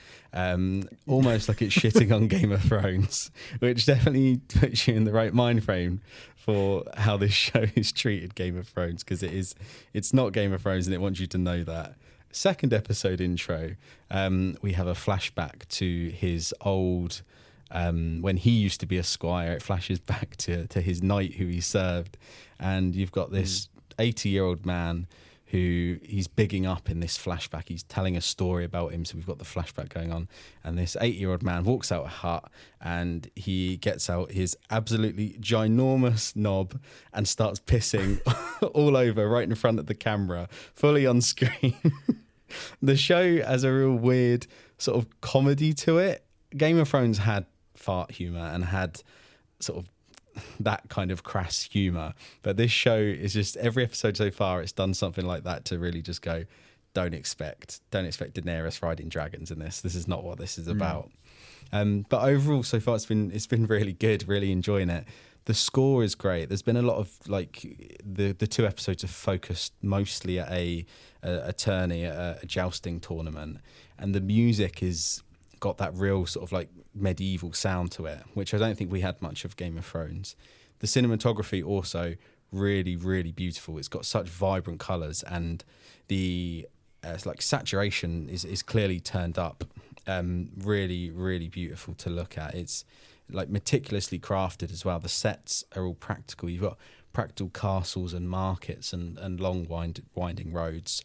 almost like it's shitting on Game of Thrones, which definitely puts you in the right mind frame for how this show is treated Game of Thrones, because it's not Game of Thrones, and it wants you to know that. Second episode intro, we have a flashback to his old, when he used to be a squire. It flashes back to his knight who he served, and you've got this 80-year-old man who he's bigging up in this flashback. He's telling a story about him, so we've got the flashback going on, and this 80-year-old man walks out a hut, and he gets out his absolutely ginormous knob and starts pissing all over right in front of the camera, fully on screen. The show has a real weird sort of comedy to it. Game of Thrones had fart humour and had sort of that kind of crass humour, but this show is just, every episode so far it's done something like that to really just go, don't expect Daenerys riding dragons in this is not what this is about. But overall so far it's been really good, really enjoying it. The score is great. There's been a lot of like the 2 episodes are focused mostly at a tourney, a jousting tournament, and the music is got that real sort of like medieval sound to it, which I don't think we had much of Game of Thrones. The cinematography also really, really beautiful. It's got such vibrant colours, and the like saturation is clearly turned up. Really, really beautiful to look at. It's like meticulously crafted as well. The sets are all practical. You've got practical castles and markets and long winding roads.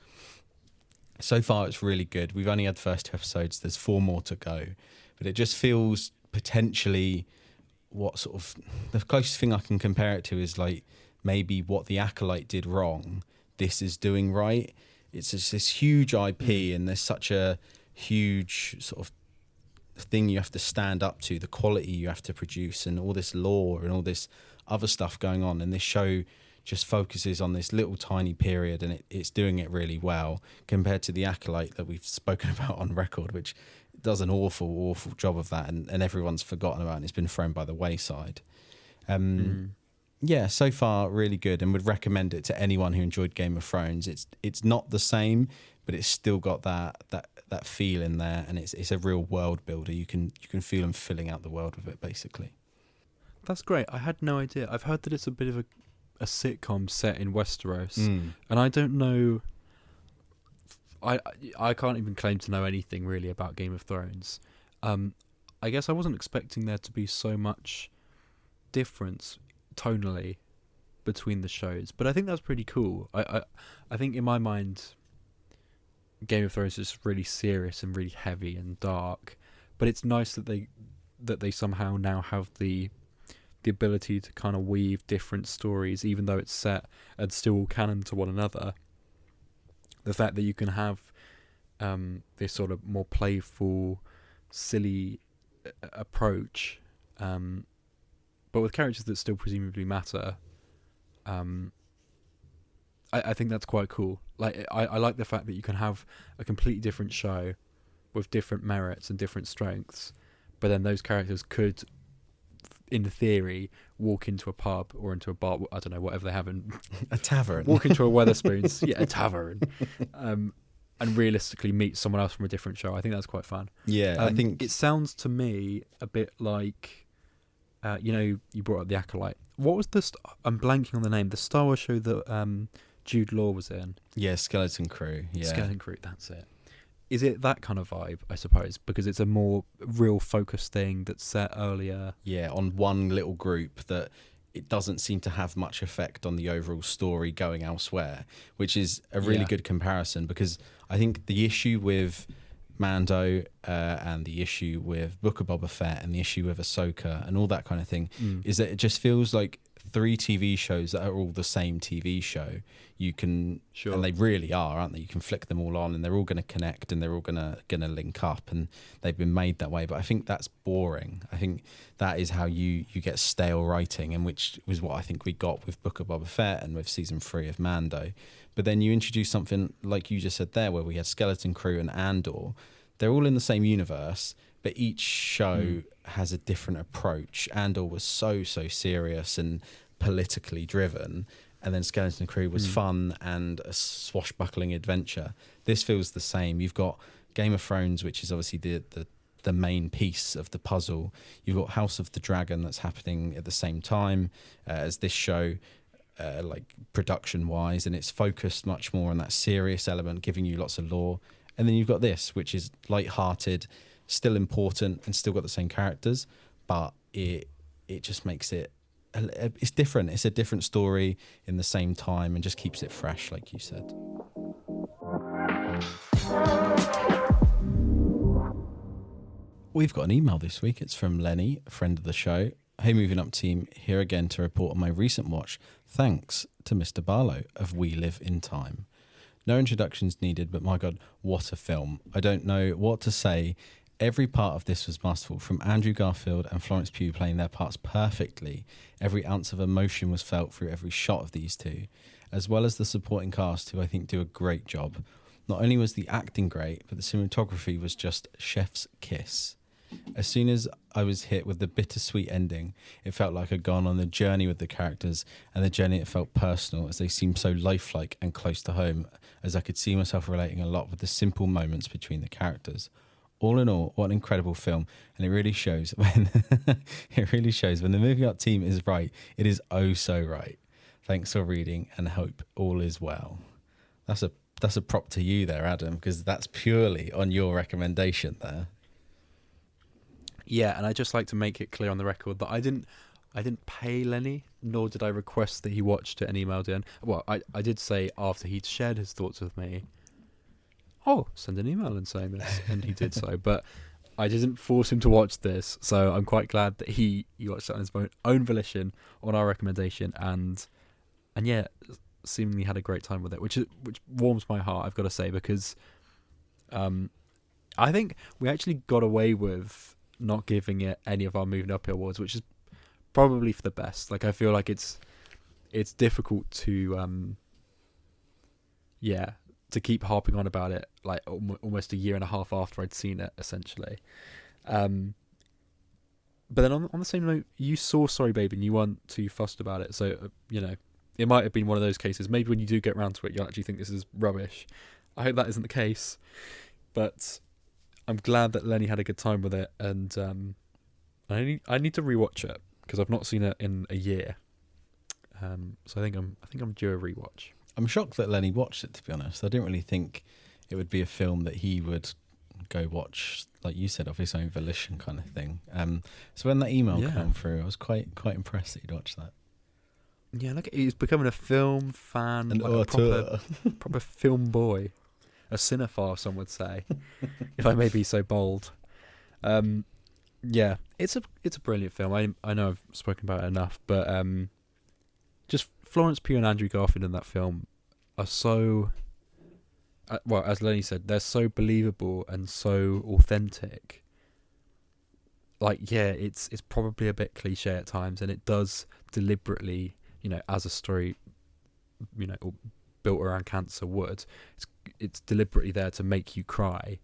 So far, it's really good. We've only had the first 2 episodes. There's 4 more to go. But it just feels potentially what sort of... The closest thing I can compare it to is like maybe what The Acolyte did wrong, this is doing right. It's just this huge IP, and there's such a huge sort of thing you have to stand up to, the quality you have to produce, and all this lore and all this other stuff going on. And this show just focuses on this little tiny period, and it's doing it really well compared to The Acolyte that we've spoken about on record, which does an awful job of that, and everyone's forgotten about, and it's been thrown by the wayside. Yeah, so far really good, and would recommend it to anyone who enjoyed Game of Thrones. It's not the same, but it's still got that feel in there, and it's a real world builder. You can feel them filling out the world with it, basically. That's great. I had no idea. I've heard that it's a bit of a sitcom set in Westeros, and I don't know. I can't even claim to know anything really about Game of Thrones. I guess I wasn't expecting there to be so much difference tonally between the shows, but I think that's pretty cool. I think in my mind, Game of Thrones is really serious and really heavy and dark, but it's nice that they somehow now have the ability to kind of weave different stories, even though it's set and still all canon to one another. The fact that you can have this sort of more playful, silly approach, but with characters that still presumably matter, I think that's quite cool. Like I like the fact that you can have a completely different show with different merits and different strengths, but then those characters could, in theory, walk into a pub or into a bar, I don't know, whatever they have in a tavern, walk into a Wetherspoons, a tavern, and realistically meet someone else from a different show. I think that's quite fun. Yeah, I think it sounds to me a bit like, you brought up The Acolyte. What was I'm blanking on the name. The Star Wars show that Jude Law was in. Yeah, Skeleton Crew. Yeah, Skeleton Crew. That's it. Is it that kind of vibe, I suppose, because it's a more real focused thing that's set earlier? Yeah, on one little group that it doesn't seem to have much effect on the overall story going elsewhere, which is a really good comparison, because I think the issue with Mando and the issue with Book of Boba Fett and the issue with Ahsoka and all that kind of thing is that it just feels like 3 TV shows that are all the same TV show. You can, and they really are, aren't they? You can flick them all on, and they're all going to connect, and they're all going to link up, and they've been made that way. But I think that's boring. I think that is how you get stale writing, and which was what I think we got with Book of Boba Fett and with season 3 of Mando. But then you introduce something like you just said there, where we had Skeleton Crew and Andor. They're all in the same universe, but each show has a different approach. Andor was so serious and politically driven, and then Skeleton Crew was fun and a swashbuckling adventure. This feels the same. You've got Game of Thrones, which is obviously the main piece of the puzzle. You've got House of the Dragon that's happening at the same time as this show, like production wise, and it's focused much more on that serious element, giving you lots of lore. And then you've got this, which is light-hearted, still important, and still got the same characters, but it just makes it, it's different. It's a different story in the same time, and just keeps it fresh, like you said. We've got an email this week. It's from Lenny, a friend of the show. Hey, Moving Up team, here again to report on my recent watch. Thanks to Mr. Barlow of We Live in Time. No introductions needed, but my God, what a film. I don't know what to say. Every part of this was masterful, from Andrew Garfield and Florence Pugh playing their parts perfectly. Every ounce of emotion was felt through every shot of these two, as well as the supporting cast, who I think do a great job. Not only was the acting great, but the cinematography was just chef's kiss. As soon as I was hit with the bittersweet ending, it felt like I'd gone on the journey with the characters, and the journey, it felt personal, as they seemed so lifelike and close to home, as I could see myself relating a lot with the simple moments between the characters. All in all, what an incredible film, and it really shows when the Moving Up team is right. It is oh so right. Thanks for reading, and hope all is well. That's a prop to you there, Adam, because that's purely on your recommendation there. Yeah, and I'd just like to make it clear on the record that I didn't pay Lenny, nor did I request that he watched it and emailed in. Well, I did say after he'd shared his thoughts with me, oh, send an email and saying this, and he did so. But I didn't force him to watch this, so I'm quite glad that he watched it on his own volition, on our recommendation, and yeah, seemingly had a great time with it, which warms my heart, I've got to say, because I think we actually got away with not giving it any of our Moving Up awards, which is probably for the best. Like, I feel like it's difficult to to keep harping on about it, like almost a year and a half after I'd seen it, essentially. But then on the same note, you saw Sorry Baby and you weren't too fussed about it, so it might have been one of those cases. Maybe when you do get around to it, you'll actually think this is rubbish. I hope that isn't the case, but I'm glad that Lenny had a good time with it, and I need to rewatch it because I've not seen it in a year. So I think I'm due a rewatch. I'm shocked that Lenny watched it, to be honest. I didn't really think it would be a film that he would go watch, like you said, of his own volition, kind of thing. So when that email came through, I was quite impressed that he'd watched that. Yeah, look, he's becoming a film fan, like a proper film boy. A cinephile, some would say, if I may be so bold. Yeah, it's a brilliant film. I know I've spoken about it enough, but just Florence Pugh and Andrew Garfield in that film are so, well, as Lenny said, they're so believable and so authentic. Like, yeah, it's probably a bit cliche at times, and it does deliberately, as a story, built around cancer would. It's deliberately there to make you cry,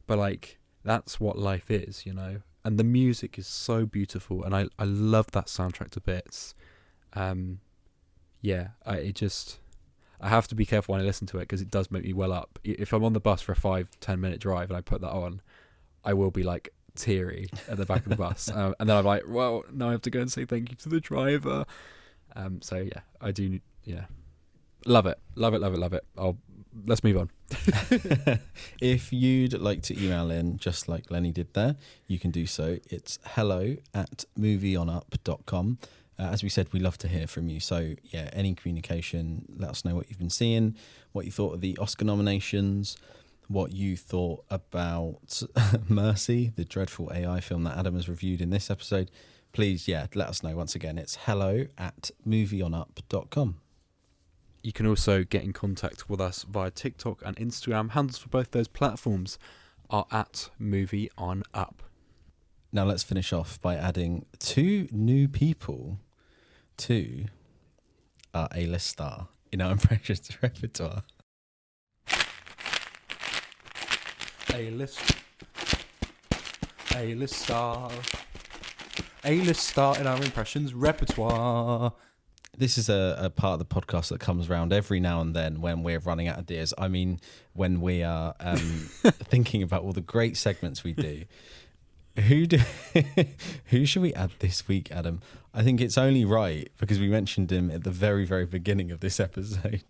but like, that's what life is, and the music is so beautiful, and I love that soundtrack to bits. I have to be careful when I listen to it because it does make me well up. If I'm on the bus for a 5-10 minute drive and I put that on, I will be like teary at the back of the bus, and then I'm like, well, now I have to go and say thank you to the driver. So yeah, I do, love it. Let's move on. If you'd like to email in, just like Lenny did there, you can do so. It's hello@movieonup.com. As we said, we love to hear from you. So yeah, any communication, let us know what you've been seeing, what you thought of the Oscar nominations, what you thought about Mercy, the dreadful AI film that Adam has reviewed in this episode, please, let us know. Once again, it's hello@movieonup.com. You can also get in contact with us via TikTok and Instagram. Handles for both those platforms are @movieonup. Now let's finish off by adding 2 new people to our A-list star in our impressions repertoire. A-list star. A-list star in our impressions repertoire. This is a part of the podcast that comes around every now and then when we're running out of ideas. I mean, when we are thinking about all the great segments we do. Who should we add this week, Adam? I think it's only right because we mentioned him at the very, very beginning of this episode.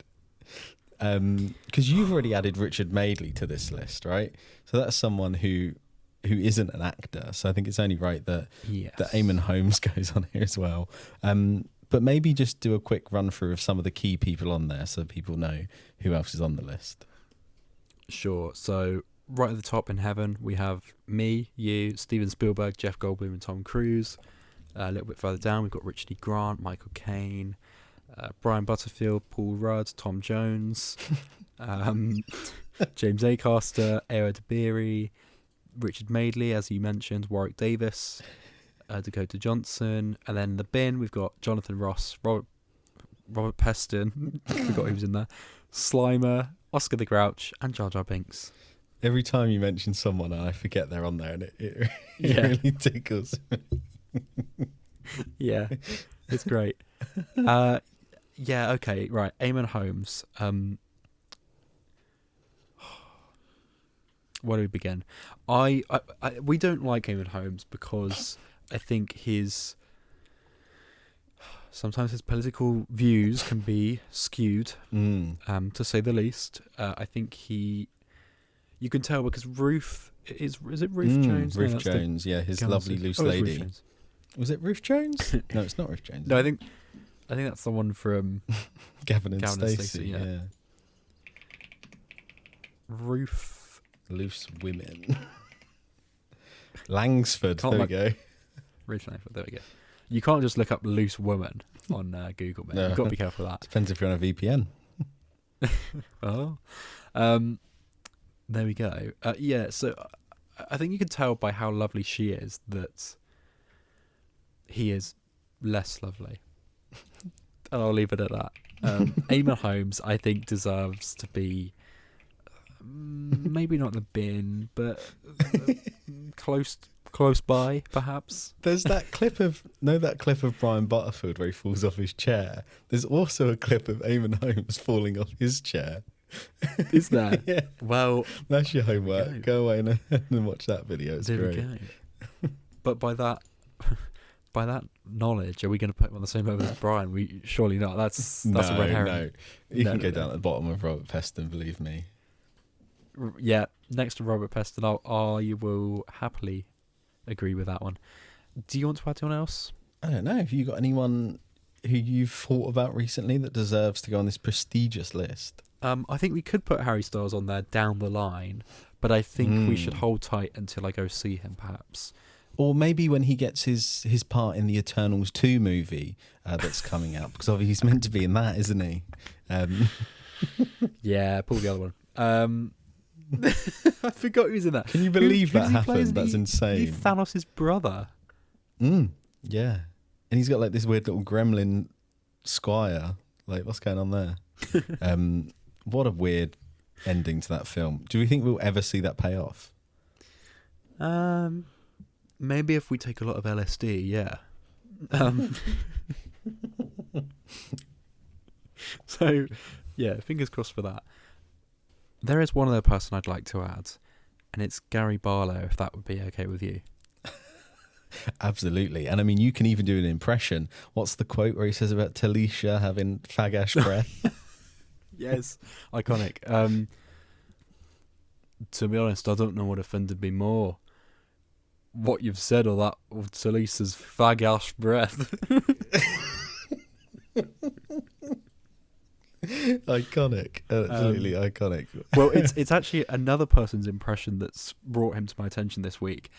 Because you've already added Richard Madeley to this list, right? So that's someone who isn't an actor. So I think it's only right that Eamonn Holmes goes on here as well. But maybe just do a quick run through of some of the key people on there so people know who else is on the list. Sure. So right at the top in heaven, we have me, you, Steven Spielberg, Jeff Goldblum and Tom Cruise. A little bit further down, we've got Richard E. Grant, Michael Caine, Brian Butterfield, Paul Rudd, Tom Jones, James Acaster, Aaron Dabiri, Richard Madeley, as you mentioned, Warwick Davis, Dakota Johnson, and then in the bin we've got Jonathan Ross, Robert Peston, forgot he was in there, Slimer, Oscar the Grouch, and Jar Jar Binks. Every time you mention someone, I forget they're on there, and it really tickles. Yeah, it's great. Okay, right. Eamonn Holmes. Where do we begin? We don't like Eamonn Holmes because I think sometimes his political views can be skewed, to say the least. I think you can tell because Ruth is it Ruth Jones? Ruth Jones, his lovely loose lady. Was it Ruth Jones? No, it's not Ruth Jones. No, I think that's the one from Gavin and Stacey. Yeah. Ruth. Loose women. Langsford. There we go. Ruth Langsford. There we go. You can't just look up loose woman on Google, mate. No. You've got to be careful with that. Depends if you're on a VPN. Oh. There we go. So I think you can tell by how lovely she is that he is less lovely. And I'll leave it at that. Eamonn Holmes, I think, deserves to be maybe not the bin, but close by, perhaps. There's that clip of Brian Butterfield where he falls off his chair. There's also a clip of Eamonn Holmes falling off his chair. Is there? Yeah. Well, that's your homework. Go away and watch that video. It's great. We go. But by that knowledge, are we going to put him on the same level as Brian? We surely not. That's a red herring. No. You can go down at the bottom of Robert Peston, believe me. Yeah, next to Robert Peston, I will happily agree with that one. Do you want to add anyone else? I don't know. Have you got anyone who you've thought about recently that deserves to go on this prestigious list? I think we could put Harry Styles on there down the line, but I think we should hold tight until I go see him, perhaps. Or maybe when he gets his part in the Eternals 2 movie that's coming out, because obviously he's meant to be in that, isn't he? Yeah, pull the other one. I forgot he was in that. Can you believe that happened? That's insane. He's Thanos' brother. Yeah. And he's got like this weird little gremlin squire. Like, what's going on there? What a weird ending to that film. Do we think we'll ever see that pay off? Maybe if we take a lot of LSD, yeah. So, yeah, fingers crossed for that. There is one other person I'd like to add, and it's Gary Barlow, if that would be okay with you. Absolutely. And I mean, you can even do an impression. What's the quote where he says about Talisha having fag-ash breath? Yes, iconic. To be honest, I don't know what offended me more. What you've said or that of Talisha's fag-ash breath. Iconic, absolutely iconic. Well, it's actually another person's impression that's brought him to my attention this week.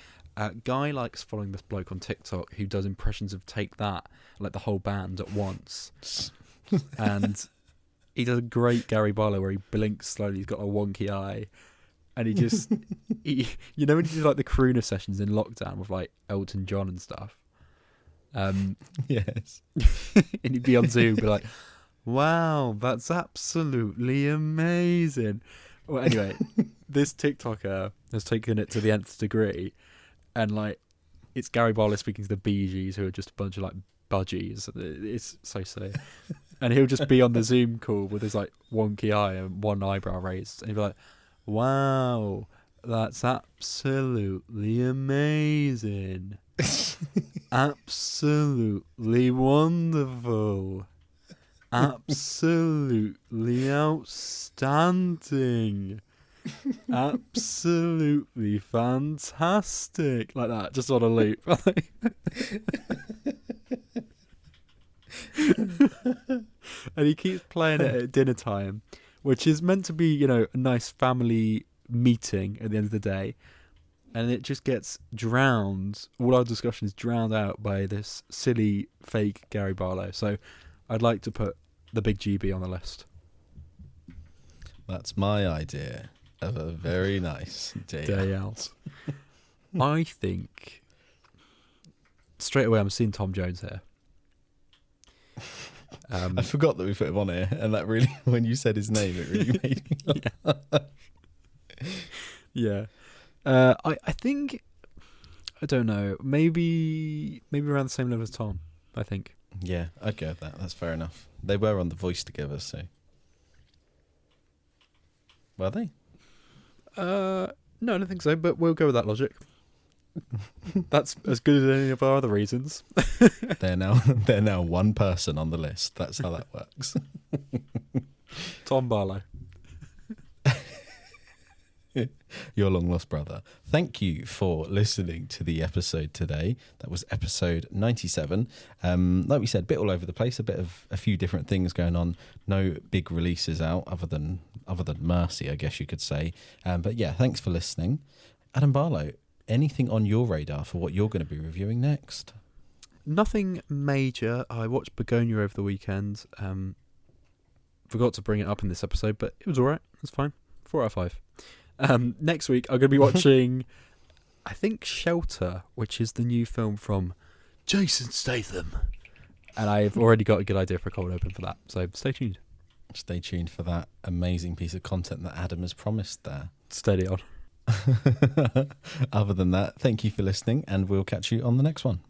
Guy likes following this bloke on TikTok who does impressions of Take That, like the whole band at once. And he does a great Gary Barlow where he blinks slowly. He's got a wonky eye. And he just, you know when he did like the crooner sessions in lockdown with like Elton John and stuff? Yes. And he'd be on Zoom and be like, wow, that's absolutely amazing. Well, anyway, this TikToker has taken it to the nth degree. And like, it's Gary Barlow speaking to the Bee Gees, who are just a bunch of like budgies. It's so silly. And he'll just be on the Zoom call with his like wonky eye and one eyebrow raised. And he'll be like, wow, that's absolutely amazing. Absolutely wonderful. Absolutely outstanding. Absolutely fantastic. Like that, just on a loop. And he keeps playing it at dinner time, which is meant to be, you know, a nice family meeting at the end of the day. And it just gets drowned. All our discussion is drowned out by this silly fake Gary Barlow. So I'd like to put the Big GB on the list. That's my idea of a very nice day out. I think straight away I'm seeing Tom Jones here. I forgot that we put him on here, and that really, when you said his name, it really made me laugh. Yeah. I think, I don't know, maybe around the same level as Tom, I think. Yeah, I'd go with that. That's fair enough. They were on The Voice together, so. Were they? No, I don't think so, but we'll go with that logic. That's as good as any of our other reasons. They're now one person on the list. That's how that works. Tom Barlow. Your long lost brother. Thank you for listening to the episode today. That was episode 97. Like we said, bit all over the place, a few different things going on. No big releases out other than Mercy, I guess you could say. But yeah, thanks for listening. Adam Barlow, anything on your radar for what you're going to be reviewing next? Nothing major. I watched Begonia over the weekend. Forgot to bring it up in this episode, but it was alright. It's fine. 4 out of 5. Next week, I'm going to be watching, I think, Shelter, which is the new film from Jason Statham. And I've already got a good idea for a cold open for that. So stay tuned. Stay tuned for that amazing piece of content that Adam has promised there. Steady on. Other than that, thank you for listening, and we'll catch you on the next one.